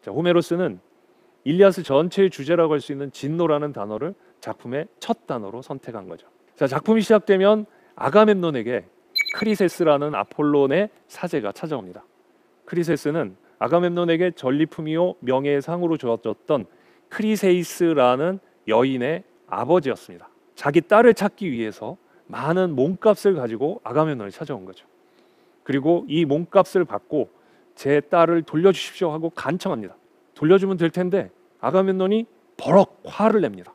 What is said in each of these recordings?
자, 호메로스는 일리아스 전체의 주제라고 할 수 있는 진노라는 단어를 작품의 첫 단어로 선택한 거죠. 자, 작품이 시작되면 아가멤논에게 크리세스라는 아폴론의 사제가 찾아옵니다. 크리세스는 아가멤논에게 전리품이요 명예의 상으로 주어졌던 크리세이스라는 여인의 아버지였습니다. 자기 딸을 찾기 위해서 많은 몸값을 가지고 아가멤논을 찾아온 거죠. 그리고 이 몸값을 받고 제 딸을 돌려주십시오 하고 간청합니다. 돌려주면 될 텐데 아가멤논이 버럭 화를 냅니다.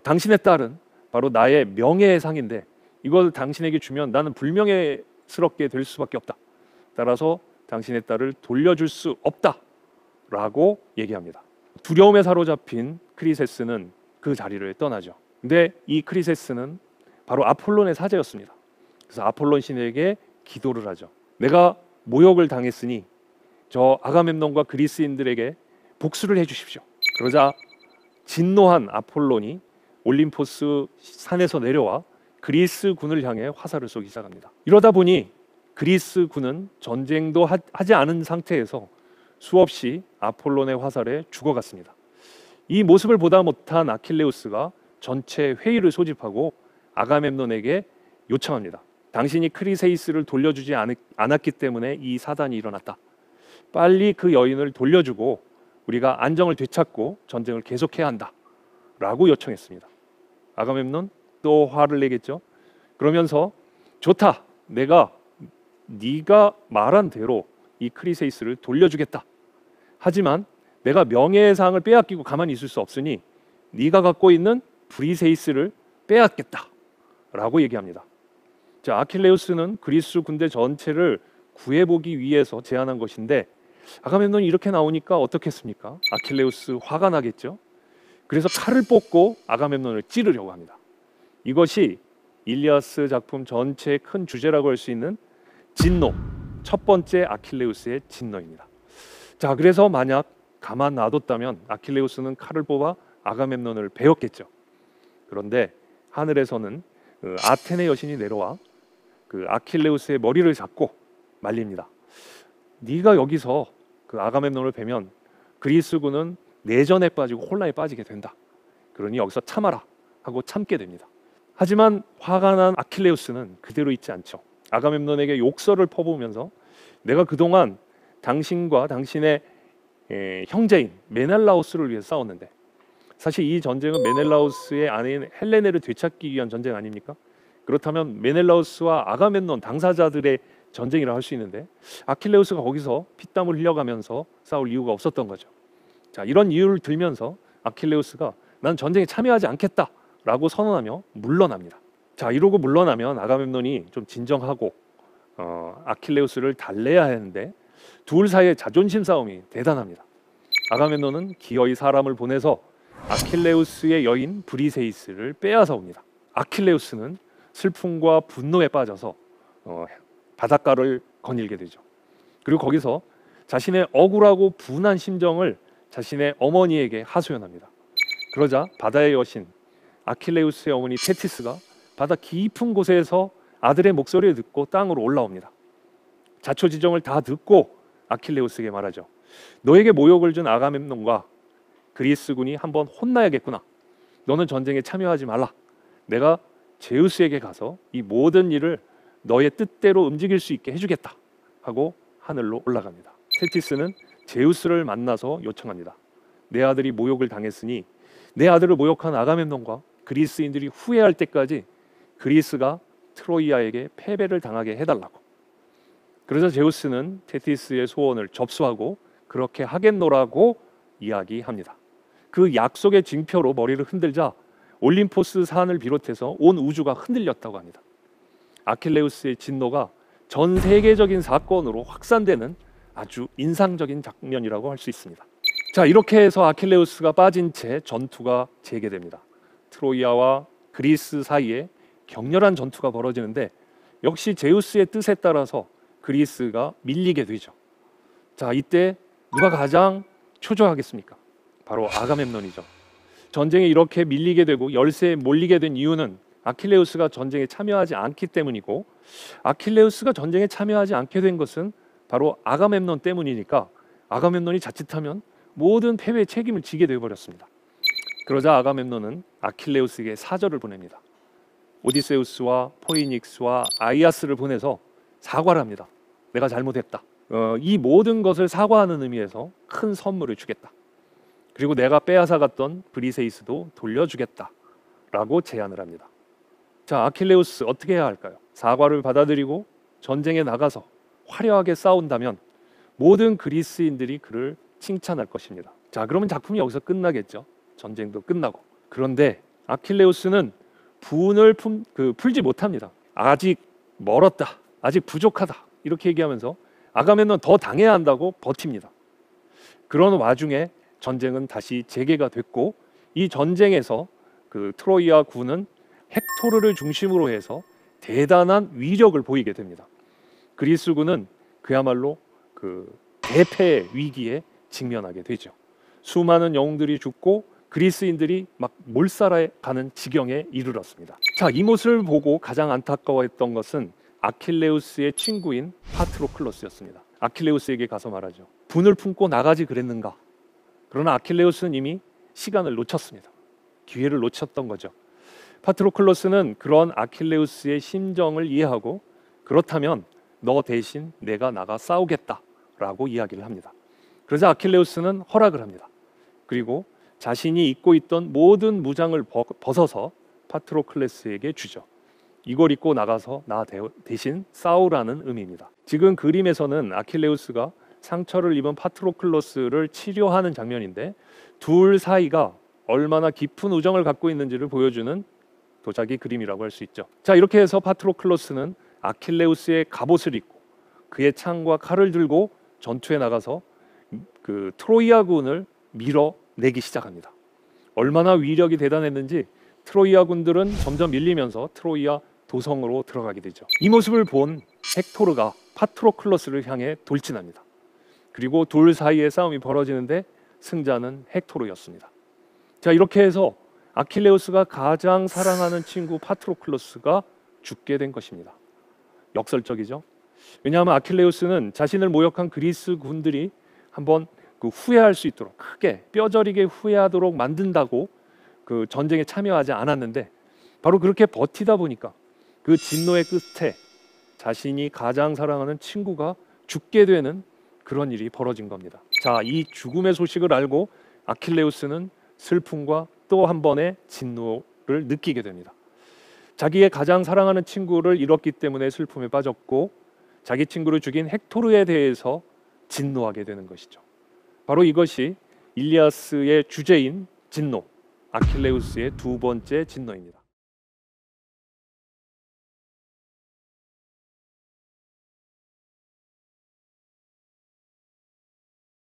당신의 딸은 바로 나의 명예의 상인데 이걸 당신에게 주면 나는 불명예스럽게 될 수밖에 없다. 따라서 당신의 딸을 돌려줄 수 없다라고 얘기합니다. 두려움에 사로잡힌 크리세스는 그 자리를 떠나죠. 근데 이 크리세스는 바로 아폴론의 사제였습니다. 그래서 아폴론 신에게 기도를 하죠. 내가 모욕을 당했으니 저 아가멤논과 그리스인들에게 복수를 해주십시오. 그러자 진노한 아폴론이 올림포스 산에서 내려와 그리스 군을 향해 화살을 쏘기 시작합니다. 이러다 보니 그리스 군은 전쟁도 하지 않은 상태에서 수없이 아폴론의 화살에 죽어갔습니다. 이 모습을 보다 못한 아킬레우스가 전체 회의를 소집하고 아가멤논에게 요청합니다. 당신이 크리세이스를 돌려주지 않았기 때문에 이 사단이 일어났다. 빨리 그 여인을 돌려주고 우리가 안정을 되찾고 전쟁을 계속해야 한다 라고 요청했습니다. 아가멤논 또 화를 내겠죠. 그러면서 좋다, 내가 네가 말한 대로 이 크리세이스를 돌려주겠다. 하지만 내가 명예의 상을 빼앗기고 가만히 있을 수 없으니 네가 갖고 있는 브리세이스를 빼앗겠다 라고 얘기합니다. 자, 아킬레우스는 그리스 군대 전체를 구해보기 위해서 제안한 것인데 아가멤논이 이렇게 나오니까 어떻겠습니까? 아킬레우스 화가 나겠죠. 그래서 칼을 뽑고 아가멤논을 찌르려고 합니다. 이것이 일리아스 작품 전체의 큰 주제라고 할 수 있는 진노, 첫 번째 아킬레우스의 진노입니다. 자, 그래서 만약 가만 놔뒀다면 아킬레우스는 칼을 뽑아 아가멤논을 베었겠죠. 그런데 하늘에서는 아테네 여신이 내려와 그 아킬레우스의 머리를 잡고 말립니다. 네가 여기서 그 아가멤논을 베면 그리스군은 내전에 빠지고 혼란에 빠지게 된다. 그러니 여기서 참아라 하고 참게 됩니다. 하지만 화가 난 아킬레우스는 그대로 있지 않죠. 아가멤논에게 욕설을 퍼부으면서 내가 그동안 당신과 당신의 형제인 메넬라우스를 위해서 싸웠는데 사실 이 전쟁은 메넬라우스의 아내인 헬레네를 되찾기 위한 전쟁 아닙니까? 그렇다면 메넬라우스와 아가멤논 당사자들의 전쟁이라 할 수 있는데 아킬레우스가 거기서 피땀을 흘려가면서 싸울 이유가 없었던 거죠. 자, 이런 이유를 들면서 아킬레우스가 난 전쟁에 참여하지 않겠다라고 선언하며 물러납니다. 자, 이러고 물러나면 아가멤논이 좀 진정하고 아킬레우스를 달래야 하는데 둘 사이의 자존심 싸움이 대단합니다. 아가멤논은 기어이 사람을 보내서 아킬레우스의 여인 브리세이스를 빼앗아 옵니다. 아킬레우스는 슬픔과 분노에 빠져서 바닷가를 거닐게 되죠. 그리고 거기서 자신의 억울하고 분한 심정을 자신의 어머니에게 하소연합니다. 그러자 바다의 여신 아킬레우스의 어머니 테티스가 바다 깊은 곳에서 아들의 목소리를 듣고 땅으로 올라옵니다. 자초지종을 다 듣고 아킬레우스에게 말하죠. 너에게 모욕을 준 아가멤논과 그리스군이 한번 혼나야겠구나. 너는 전쟁에 참여하지 말라. 내가 제우스에게 가서 이 모든 일을 너의 뜻대로 움직일 수 있게 해주겠다 하고 하늘로 올라갑니다. 테티스는 제우스를 만나서 요청합니다. 내 아들이 모욕을 당했으니 내 아들을 모욕한 아가멤논과 그리스인들이 후회할 때까지 그리스가 트로이아에게 패배를 당하게 해달라고. 그래서 제우스는 테티스의 소원을 접수하고 그렇게 하겠노라고 이야기합니다. 그 약속의 징표로 머리를 흔들자 올림포스 산을 비롯해서 온 우주가 흔들렸다고 합니다. 아킬레우스의 진노가 전 세계적인 사건으로 확산되는 아주 인상적인 장면이라고 할 수 있습니다. 자, 이렇게 해서 아킬레우스가 빠진 채 전투가 재개됩니다. 트로이아와 그리스 사이에 격렬한 전투가 벌어지는데 역시 제우스의 뜻에 따라서 그리스가 밀리게 되죠. 자, 이때 누가 가장 초조하겠습니까? 바로 아가멤논이죠. 전쟁에 이렇게 밀리게 되고 열세에 몰리게 된 이유는 아킬레우스가 전쟁에 참여하지 않기 때문이고, 아킬레우스가 전쟁에 참여하지 않게 된 것은 바로 아가멤논 때문이니까 아가멤논이 자칫하면 모든 패배의 책임을 지게 되어버렸습니다. 그러자 아가멤논은 아킬레우스에게 사절을 보냅니다. 오디세우스와 포이닉스와 아이아스를 보내서 사과를 합니다. 내가 잘못했다. 이 모든 것을 사과하는 의미에서 큰 선물을 주겠다. 그리고 내가 빼앗아갔던 브리세이스도 돌려주겠다 라고 제안을 합니다. 자, 아킬레우스 어떻게 해야 할까요? 사과를 받아들이고 전쟁에 나가서 화려하게 싸운다면 모든 그리스인들이 그를 칭찬할 것입니다. 자, 그러면 작품이 여기서 끝나겠죠. 전쟁도 끝나고. 그런데 아킬레우스는 분을 풀지 못합니다. 아직 멀었다. 아직 부족하다. 이렇게 얘기하면서 아가멤논 더 당해야 한다고 버팁니다. 그런 와중에 전쟁은 다시 재개가 됐고, 이 전쟁에서 그 트로이아 군은 헥토르를 중심으로 해서 대단한 위력을 보이게 됩니다. 그리스군은 그야말로 그 대패 위기에 직면하게 되죠. 수많은 영웅들이 죽고 그리스인들이 막 몰살해가는 지경에 이르렀습니다. 자, 이 모습을 보고 가장 안타까워했던 것은 아킬레우스의 친구인 파트로클로스였습니다. 아킬레우스에게 가서 말하죠. 분을 품고 나가지 그랬는가? 그러나 아킬레우스는 이미 시간을 놓쳤습니다. 기회를 놓쳤던 거죠. 파트로클로스는 그런 아킬레우스의 심정을 이해하고, 그렇다면 너 대신 내가 나가 싸우겠다라고 이야기를 합니다. 그러자 아킬레우스는 허락을 합니다. 그리고 자신이 입고 있던 모든 무장을 벗어서 파트로클로스에게 주죠. 이걸 입고 나가서 나 대신 싸우라는 의미입니다. 지금 그림에서는 아킬레우스가 상처를 입은 파트로클로스를 치료하는 장면인데, 둘 사이가 얼마나 깊은 우정을 갖고 있는지를 보여주는 도자기 그림이라고 할 수 있죠. 자, 이렇게 해서 파트로클로스는 아킬레우스의 갑옷을 입고 그의 창과 칼을 들고 전투에 나가서 그 트로이아군을 밀어내기 시작합니다. 얼마나 위력이 대단했는지 트로이아 군들은 점점 밀리면서 트로이아 도성으로 들어가게 되죠. 이 모습을 본 헥토르가 파트로클로스를 향해 돌진합니다. 그리고 둘 사이의 싸움이 벌어지는데 승자는 헥토르였습니다. 자, 이렇게 해서 아킬레우스가 가장 사랑하는 친구 파트로클로스가 죽게 된 것입니다. 역설적이죠. 왜냐하면 아킬레우스는 자신을 모욕한 그리스 군들이 한번 후회할 수 있도록, 크게 뼈저리게 후회하도록 만든다고 그 전쟁에 참여하지 않았는데, 바로 그렇게 버티다 보니까 그 진노의 끝에 자신이 가장 사랑하는 친구가 죽게 되는 그런 일이 벌어진 겁니다. 자, 이 죽음의 소식을 알고 아킬레우스는 슬픔과 또 한 번의 진노를 느끼게 됩니다. 자기의 가장 사랑하는 친구를 잃었기 때문에 슬픔에 빠졌고, 자기 친구를 죽인 헥토르에 대해서 진노하게 되는 것이죠. 바로 이것이 일리아스의 주제인 진노, 아킬레우스의 두 번째 진노입니다.